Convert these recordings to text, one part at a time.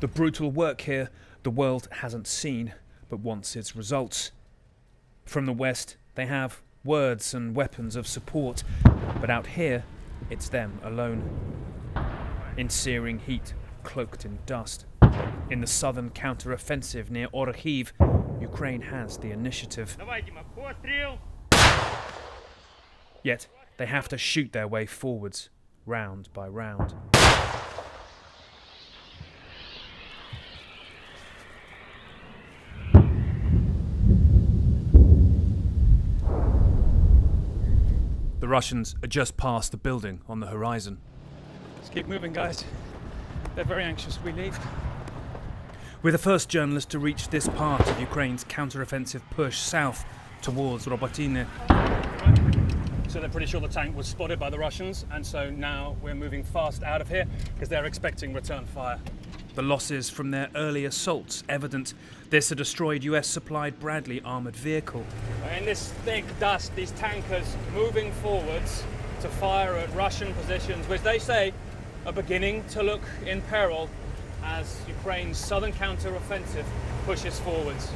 The brutal work here the world hasn't seen, but wants its results. From the West, they have words and weapons of support, but out here, it's them alone. In searing heat, cloaked in dust. In the southern counteroffensive near Orkhiv, Ukraine has the initiative. Yet, they have to shoot their way forwards, round by round. The Russians are just past the building on the horizon. Let's keep moving, guys. They're very anxious we leave. We're the first journalists to reach this part of Ukraine's counteroffensive push south towards Robotyne. So they're pretty sure the tank was spotted by the Russians, and so now we're moving fast out of here because they're expecting return fire. The losses from their early assaults evident. This a destroyed US-supplied Bradley armoured vehicle. In this thick dust, these tankers moving forwards to fire at Russian positions, which they say are beginning to look in peril as Ukraine's southern counter-offensive pushes forwards.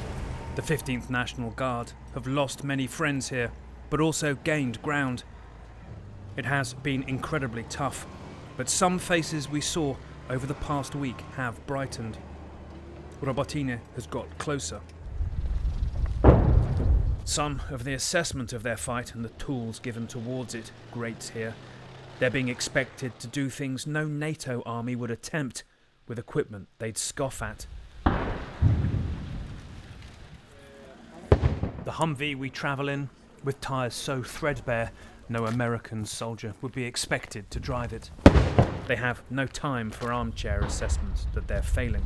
The 15th National Guard have lost many friends here, but also gained ground. It has been incredibly tough, but some faces we saw over the past week have brightened. Robotyne has got closer. Some of the assessment of their fight and the tools given towards it grates here. They're being expected to do things no NATO army would attempt with equipment they'd scoff at. The Humvee we travel in, with tyres so threadbare, no American soldier would be expected to drive it. They have no time for armchair assessments that they're failing.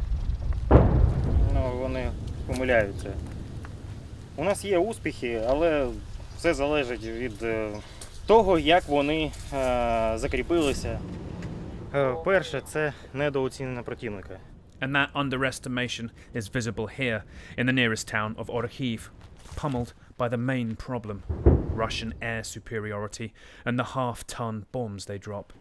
Вони помиляються. У нас є успіхи, але все залежить від того, як вони закріпилися. Перше, це недооцінення противника. And that underestimation is visible here, in the nearest town of Orkhiv, pummeled by the main problem, Russian air superiority and the half-ton bombs they drop.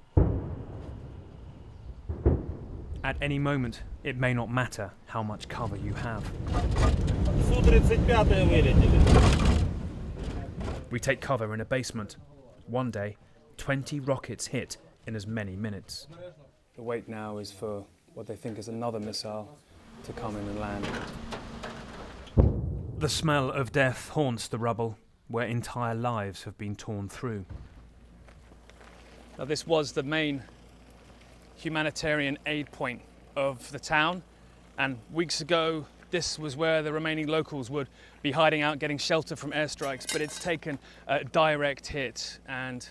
At any moment, it may not matter how much cover you have. We take cover in a basement. One day, 20 rockets hit in as many minutes. The wait now is for what they think is another missile to come in and land. The smell of death haunts the rubble, where entire lives have been torn through. Now, this was the main humanitarian aid point of the town, and weeks ago this was where the remaining locals would be hiding out, getting shelter from airstrikes, but it's taken a direct hit and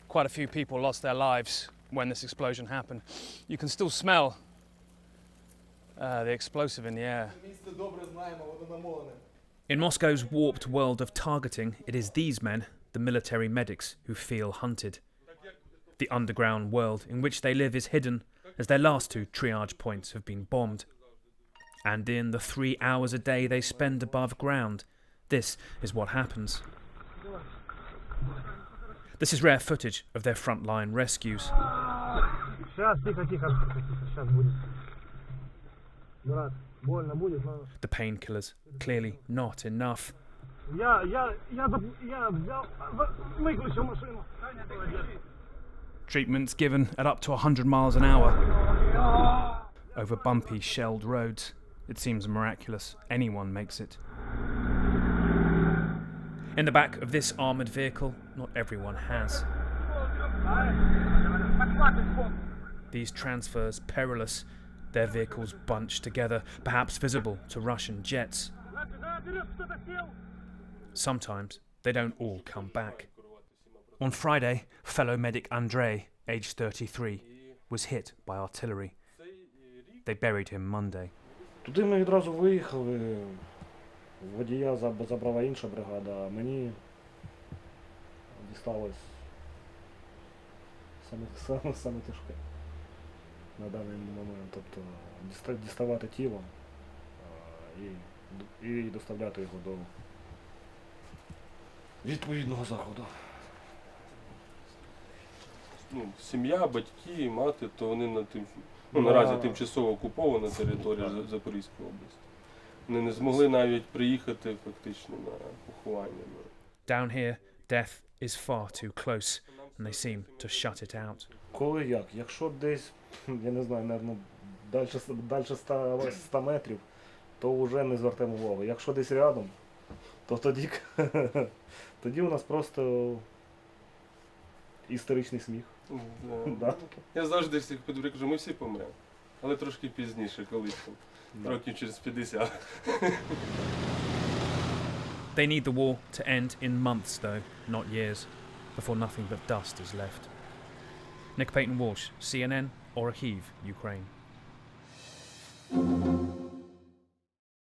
quite a few people lost their lives when this explosion happened. You can still smell the explosive in the air. In Moscow's warped world of targeting, it is these men, the military medics, who feel hunted. The underground world in which they live is hidden, as their last two triage points have been bombed. And in the 3 hours a day they spend above ground, this is what happens. This is rare footage of their frontline rescues. The painkillers, clearly not enough. Treatments given at up to 100 miles an hour. Over bumpy, shelled roads. It seems miraculous anyone makes it. In the back of this armoured vehicle, not everyone has. These transfers perilous, their vehicles bunched together, perhaps visible to Russian jets. Sometimes they don't all come back. On Friday, fellow medic Andrei, aged 33, was hit by artillery. They buried him Monday. Туди ми відразу виїхали, водія забрала інша бригада, а мені дісталось саме тяжке на даний момент. Тобто діставати тіло і доставляти його до відповідного заходу. сім'я, батьки, мати, то вони наразі тимчасово окупована територія Запорізької області. Вони не змогли навіть приїхати фактично на поховання. Down here, death is far too close, and they seem to shut it out. Коли як? Якщо десь, я не знаю, напевно, далі 100 метрів, то вже не звертаємо увагу. Якщо десь рядом, то тоді у нас просто історичний сміх. Да. Я завжди всіх кажу, ми всі помремо. Але трошки пізніше, колись там, років через 50. They need the war to end in months, though, not years, before nothing but dust is left. Nick Payton-Walsh, CNN, Orikhiv, Ukraine.